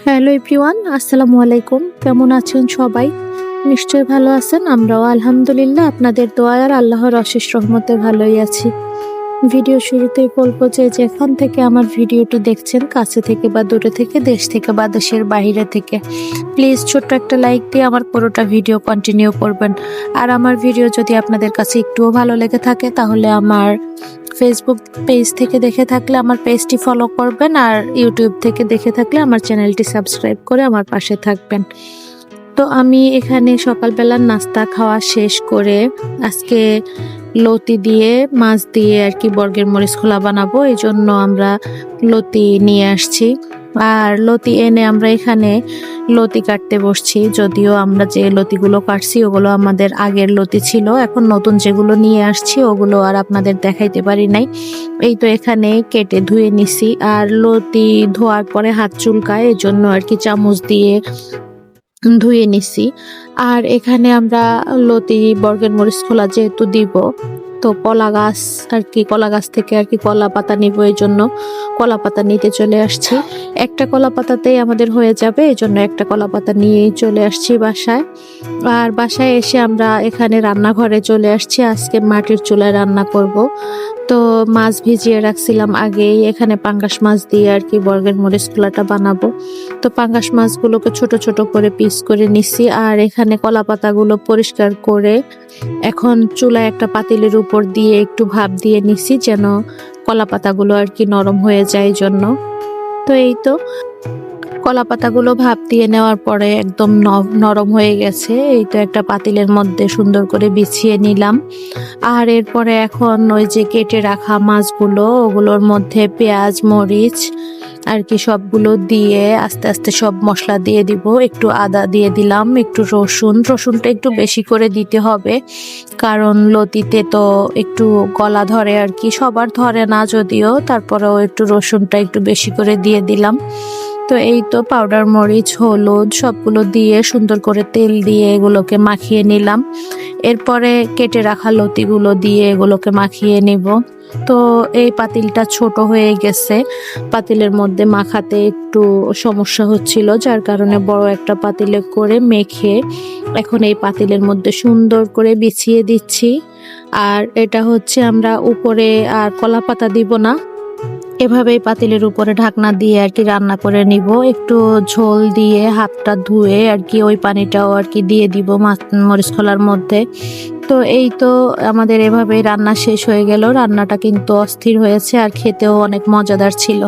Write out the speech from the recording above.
Hello everyone, আসসালামু আলাইকুম। কেমন আছেন সবাই? নিশ্চয়ই ভালো আছেন। আমরাও আলহামদুলিল্লাহ আপনাদের দোয়ায় আর আল্লাহর অশেষ রহমতে ভালোই আছি। ভিডিও শুরুতেই বলবো যে যেখান থেকে আমার ভিডিওটি দেখছেন, কাছে থেকে বা দূরে থেকে, দেশ থেকে বা দেশের বাইরে থেকে, প্লিজ ছোট্ট একটা লাইক দিয়ে আমার পুরোটা ভিডিও কন্টিনিউ করবেন। আর আমার ভিডিও যদি আপনাদের কাছে একটুও ভালো লেগে থাকে তাহলে আমার ফেসবুক পেজ থেকে দেখে থাকলে আমার পেজটি ফলো করবেন, আর ইউটিউব থেকে দেখে থাকলে আমার চ্যানেলটি সাবস্ক্রাইব করে আমার পাশে থাকবেন। তো আমি এখানে সকালবেলার নাস্তা খাওয়া শেষ করে আজকে লতি দিয়ে মাছ দিয়ে আর কি বর্গের মরিচ খোলা বানাবো, এই জন্য আমরা লতি নিয়ে আসছি। আর লতি এনে আমরা এখানে লতি কাটতে বসছি। যদিও আমরা যে লতিগুলো কাটছি ওগুলো আমাদের আগের লতি ছিল, এখন নতুন যেগুলো নিয়ে আসছি ওগুলো আর আপনাদের দেখাইতে পারি নাই। এই তো এখানে কেটে ধুয়ে নিছি, আর লতি ধোয়ার পরে হাত চুলকায়, এই জন্য আর কি চামচ দিয়ে ধুয়ে নিছি। আর এখানে আমরা লতি বর্গের মরিচ খোলা যেহেতু দিব, তো কলা গাছ আর কি, কলা গাছ থেকে আর কি কলা পাতা নিব, এই জন্য কলা পাতা নিতে চলে আসছি। একটা কলা পাতাতেই আমাদের হয়ে যাবে, এই জন্য একটা কলা পাতা নিয়েই চলে আসছি বাসায়। আর বাসায় এসে আমরা এখানে রান্নাঘরে চলে আসছি। আজকে মাটির চুলায় রান্না করব। তো মাছ ভিজিয়ে রাখছিলাম আগেই, এখানে পাঙ্গাস মাছ দিয়ে আর কি বর্গের মরিচ খোলাটা বানাবো। তো পাঙ্গাস মাছগুলোকে ছোট ছোট করে পিস করে নিছি। আর এখানে কলা পাতাগুলো পরিষ্কার করে এখন চুলায় একটা পাতিলের উপর দিয়ে একটু ভাপ দিয়ে নিছি, যেন কলা পাতাগুলো আর কি নরম হয়ে যায় এই জন্য। তো এই তো কলা পাতাগুলো ভাপ দিয়ে নেওয়ার পরে একদম নরম হয়ে গেছে। এই তো একটা পাতিলের মধ্যে সুন্দর করে বিছিয়ে নিলাম। আর এরপরে এখন ওই যে কেটে রাখা মাছগুলো, ওগুলোর মধ্যে পেঁয়াজ মরিচ আর কি সবগুলো দিয়ে আস্তে আস্তে সব মশলা দিয়ে দিব। একটু আদা দিয়ে দিলাম, একটু রসুনটা একটু বেশি করে দিতে হবে, কারণ লতিতে তো একটু গলা ধরে আর কি, সবার ধরে না যদিও, তারপরেও একটু রসুনটা একটু বেশি করে দিয়ে দিলাম। তো এই তো পাউডার মরিচ হলুদ সবগুলো দিয়ে সুন্দর করে তেল দিয়ে এগুলোকে মাখিয়ে নিলাম। এরপরে কেটে রাখা লতিগুলো দিয়ে এগুলোকে মাখিয়ে নিব। তো এই পাতিলটা ছোট হয়ে গেছে, পাতিলের মধ্যে মাখাতে একটু সমস্যা হচ্ছিল, যার কারণে বড় একটা পাতিলে করে মেখে এখন এই পাতিলের মধ্যে সুন্দর করে বিছিয়ে দিচ্ছি। আর এটা হচ্ছে আমরা উপরে আর কলা পাতা দিব না, এভাবেই পাতিলের উপরে ঢাকনা দিয়ে আর কি রান্না করে নিব। একটু ঝোল দিয়ে হাতটা ধুয়ে আর কি ওই পানিটাও আর কি দিয়ে দিব মাছ মরিচ খোলার মধ্যে। তো এই তো আমাদের এভাবেই রান্না শেষ হয়ে গেল। রান্নাটা কিন্তু অস্থির হয়েছে আর খেতেও অনেক মজাদার ছিল।